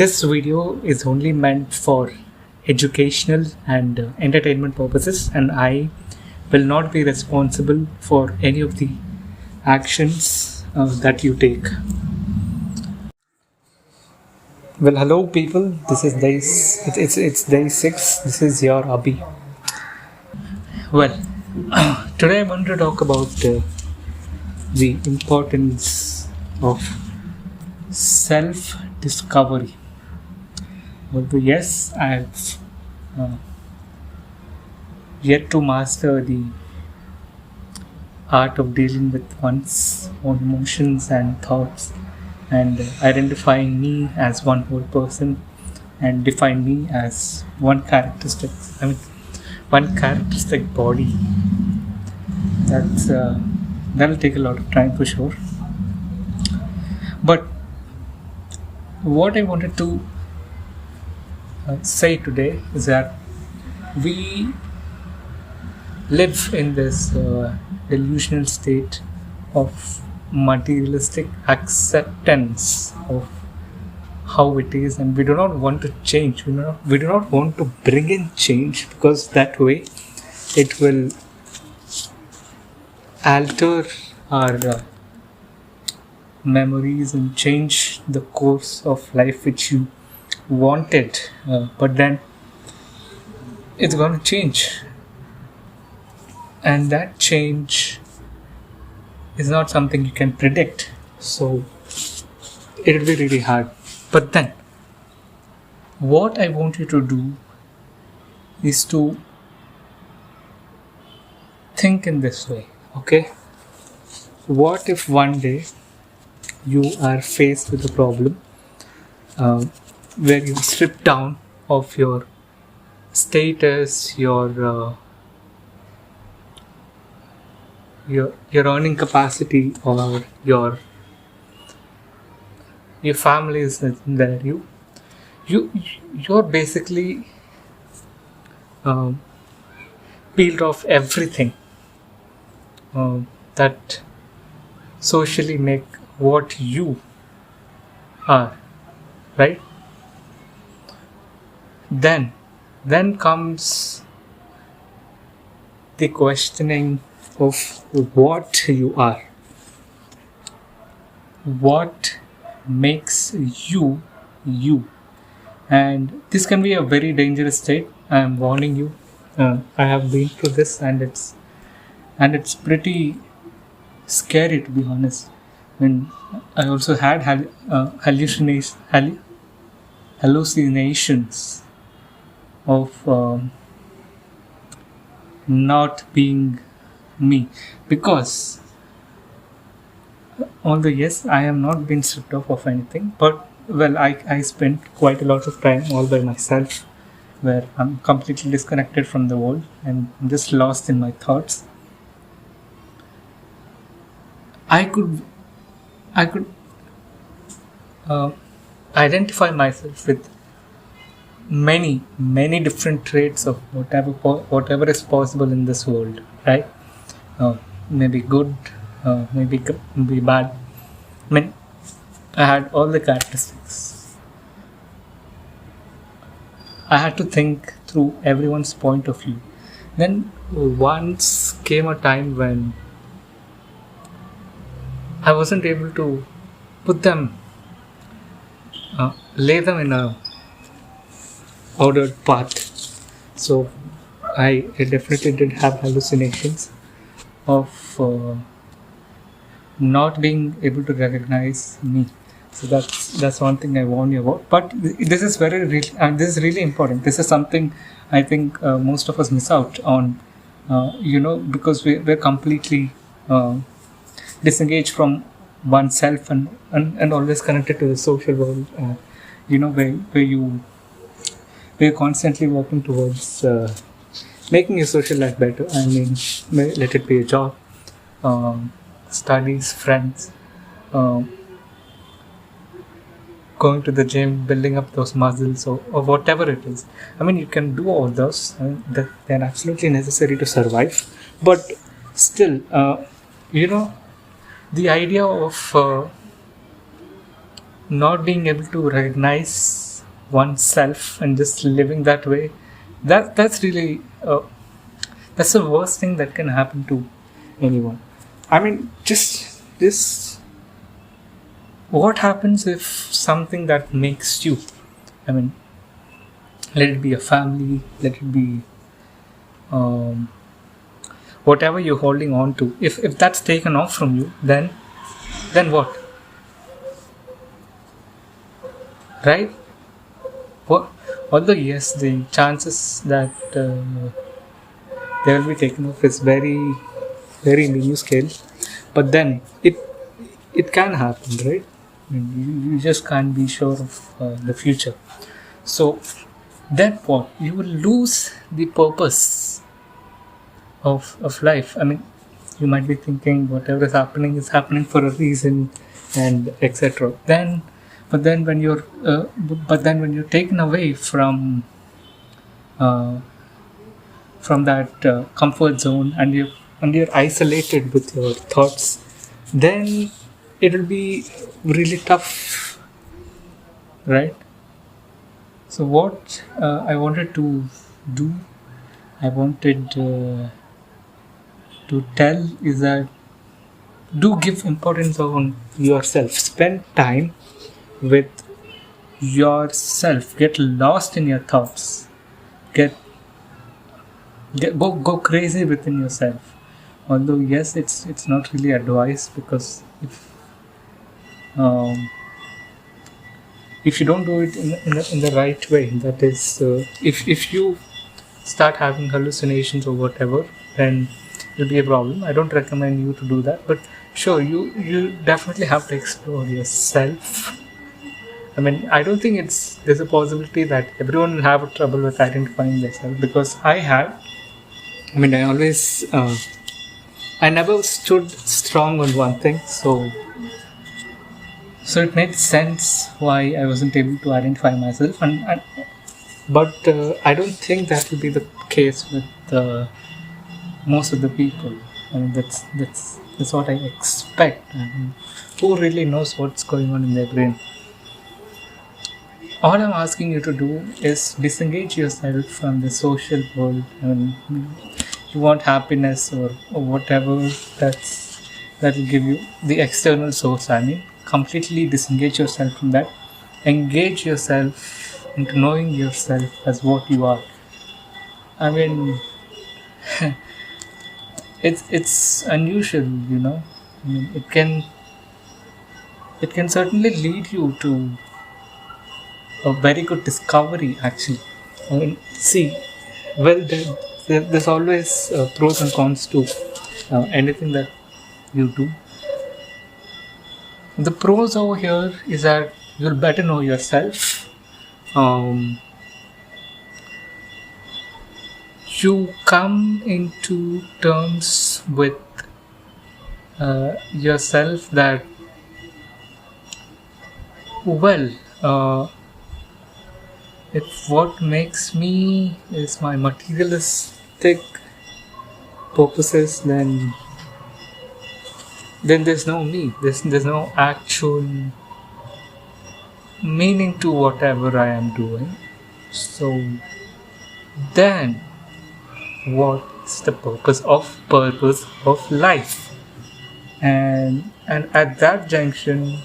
This video is only meant for educational and entertainment purposes, and I will not be responsible for any of the actions that you take. Well, hello people. This is it's day 6. This is your Abhi. Well, today I want to talk about the importance of self-discovery. Although yes, I've uh, yet to master the art of dealing with one's own emotions and thoughts, and identifying me as one whole person, and define me as one characteristic body. That'll take a lot of time for sure. But what I wanted to say today is that we live in this delusional state of materialistic acceptance of how it is, and we do not want to change. We do not want to bring in change, because that way it will alter our memories and change the course of life which you wanted, but then it's going to change, and that change is not something you can predict, so it'll be really hard. But then what I want you to do is to think in this way. Okay, what if one day you are faced with a problem where you strip down of your status, your earning capacity, or your family is there. You're basically peeled off everything that socially make what you are, right? Then comes the questioning of what you are. What makes you you? And this can be a very dangerous state. I am warning you. I have been through this, and it's pretty scary, to be honest. I also had hallucinations of not being me, because although yes, I am not been stripped off of anything, but well, I spent quite a lot of time all by myself, where I'm completely disconnected from the world and I'm just lost in my thoughts. I could identify myself with many different traits of whatever is possible in this world, right? Maybe good, maybe bad. I had all the characteristics. I had to think through everyone's point of view. Then once came a time when I wasn't able to put them, lay them in a ordered path. So I definitely did have hallucinations of not being able to recognize me. So that's one thing I warn you about. But this is this is really important. This is something I think most of us miss out on, because we're completely disengaged from oneself, and always connected to the social world. Where you're constantly working towards making your social life better. Let it be a job, studies, friends, going to the gym, building up those muscles, or whatever it is. You can do all those. They're absolutely necessary to survive. But still, the idea of not being able to recognize oneself and just living that way, that's really that's the worst thing that can happen to anyone. I mean, just this. What happens if something that makes you? I mean, let it be a family, let it be um, whatever you're holding on to. If that's taken off from you, then what? Right? What? Although yes, the chances that they will be taken off is very very minuscule, but then it can happen, right? I mean, you just can't be sure of the future. So then what? You will lose the purpose of life. I mean, you might be thinking whatever is happening for a reason, and etc. But then when you're taken away uh, from that comfort zone, and you're isolated with your thoughts, then it will be really tough, right? So what I wanted to do, I wanted to tell is that do give importance on yourself. Spend time with yourself. Get lost in your thoughts. Get go crazy within yourself. Although yes, it's not really advice, because um, if you don't do it in the right way, that is, if you start having hallucinations or whatever, then it'll be a problem. I don't recommend you to do that, but sure, you definitely have to explore yourself. I mean, I don't think there's a possibility that everyone will have trouble with identifying themselves, because I had. I mean, I never stood strong on one thing, so it made sense why I wasn't able to identify myself, but I don't think that will be the case with most of the people. I mean, that's what I expect. I mean, who really knows what's going on in their brain? All I'm asking you to do is disengage yourself from the social world. I mean, you want happiness or whatever that will give you the external source. I mean, completely disengage yourself from that. Engage yourself into knowing yourself as what you are. I mean, it's unusual, you know. I mean, it can certainly lead you to a very good discovery, actually. I mean, see, well, there's always pros and cons to anything that you do. The pros over here is that you'll better know yourself. You come into terms with yourself that, well, if what makes me is my materialistic purposes, then there's no me. There's no actual meaning to whatever I am doing. So then what's the purpose of life? And at that junction,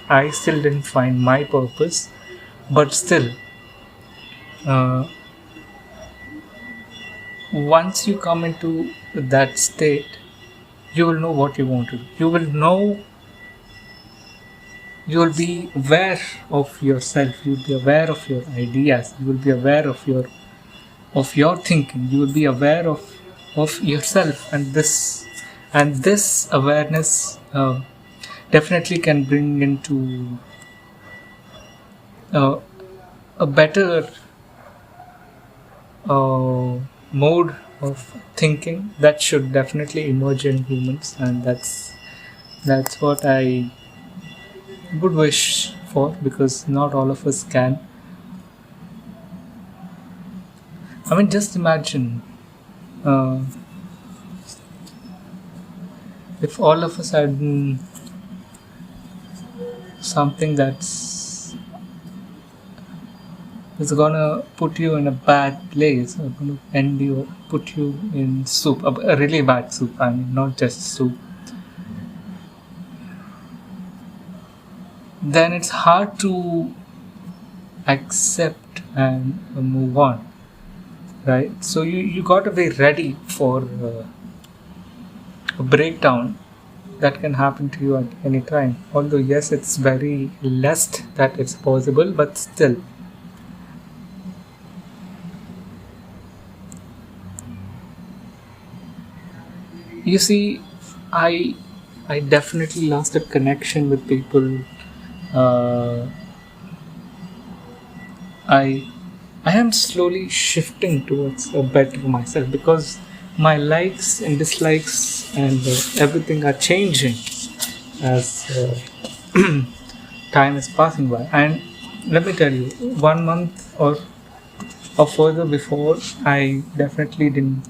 I still didn't find my purpose, but still, once you come into that state, you will know what you want to do. You will be aware of yourself. You will be aware of your ideas. You will be aware of your thinking. You will be aware of yourself, and this awareness definitely can bring into a better mode of thinking that should definitely emerge in humans, and that's what I would wish for, because not all of us can. I mean, just imagine if all of us had something that's is gonna put you in a bad place, or gonna put you in soup, a really bad soup. I mean, not just soup. Then it's hard to accept and move on, right? So you got to be ready for a breakdown that can happen to you at any time. Although yes, it's very less that it's possible, but still. You see, I I definitely lost a connection with people. Uh, I I am slowly shifting towards a better myself because my likes and dislikes and everything are changing as time is passing by. And let me tell you, 1 month or further before, I definitely didn't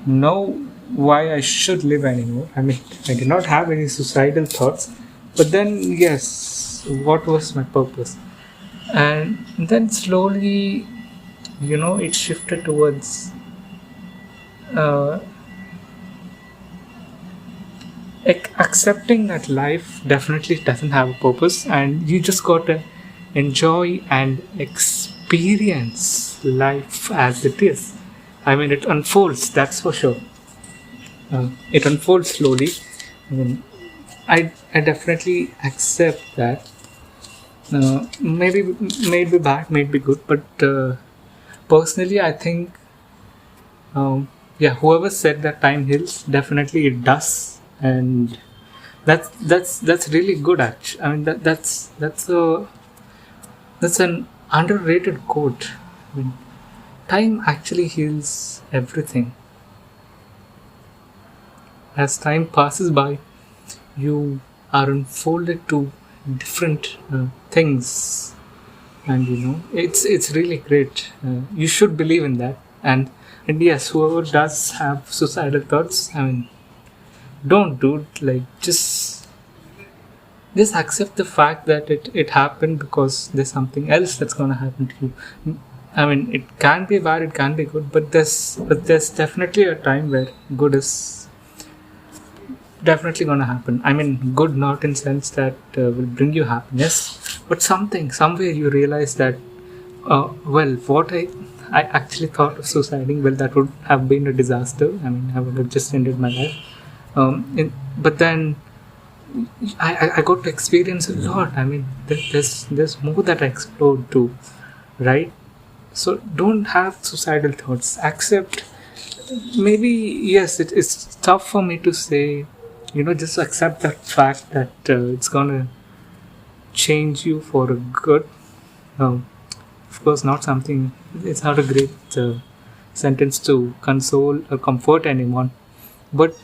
know why I should live anymore. I mean, I did not have any suicidal thoughts, but then, yes, what was my purpose? And then slowly, it shifted towards uh, accepting that life definitely doesn't have a purpose, and you just gotta enjoy and experience life as it is. I mean, it unfolds, that's for sure. It unfolds slowly. I mean, I definitely accept that. Maybe may be bad, may be good, but personally, I think, yeah, whoever said that time heals, definitely it does, and that's really good. Actually, I mean that's an underrated quote. I mean, time actually heals everything. As time passes by, you are unfolded to different things, and it's really great. You should believe in that, and yes, whoever does have suicidal thoughts, I mean, don't do it. Like, just accept the fact that it happened because there's something else that's gonna happen to you. I mean, it can be bad, it can be good, but there's definitely a time where good is definitely gonna happen. I mean, good not in sense that will bring you happiness, but somewhere you realize that, well, what I actually thought of suiciding, well, that would have been a disaster. I mean, I would have just ended my life. But then I got to experience a lot. I mean, there's more that I explored too, right? So don't have suicidal thoughts. Accept. Maybe yes, it's tough for me to say. Just accept that fact that it's gonna change you for a good. Of course, not something. It's not a great sentence to console or comfort anyone, but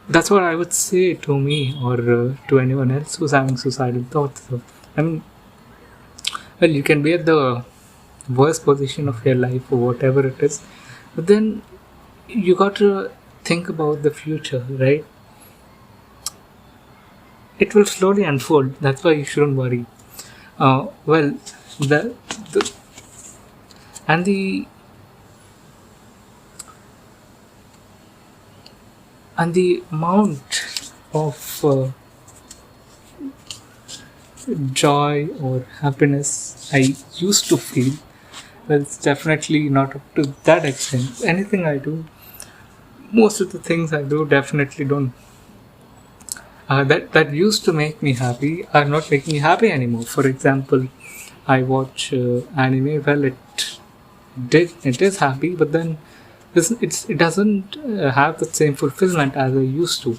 that's what I would say to me, or to anyone else who's having suicidal thoughts. So, I mean, well, you can be at the worst position of your life or whatever it is, but then you got to think about the future, right? It will slowly unfold. That's why you shouldn't worry. Well, the and the amount of joy or happiness I used to feel, well, it's definitely not up to that extent. Anything I do, most of the things I do definitely don't. That used to make me happy are not making me happy anymore. For example, I watch anime. Well, it is happy, but then it doesn't have the same fulfillment as I used to.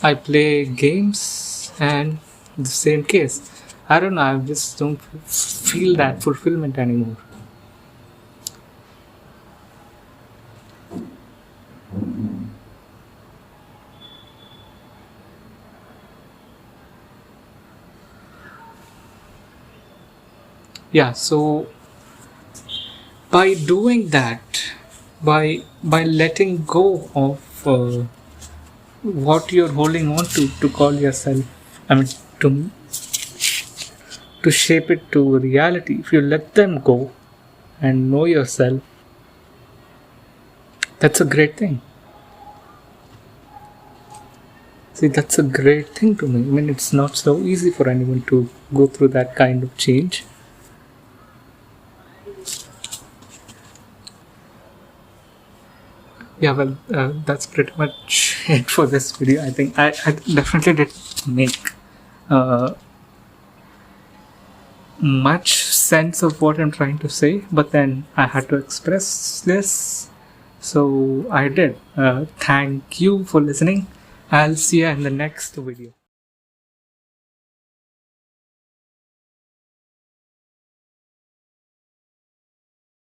I play games, and the same case. I don't know. I just don't feel that fulfillment anymore. Yeah. So by doing that, by letting go of what you're holding on to call yourself, I mean, to shape it to reality, if you let them go and know yourself, that's a great thing. See, that's a great thing to me. I mean, it's not so easy for anyone to go through that kind of change. Yeah, well, that's pretty much it for this video. I think I definitely did make uh, much sense of what I'm trying to say, but then I had to express this, so I did. Thank you for listening. I'll see you in the next video.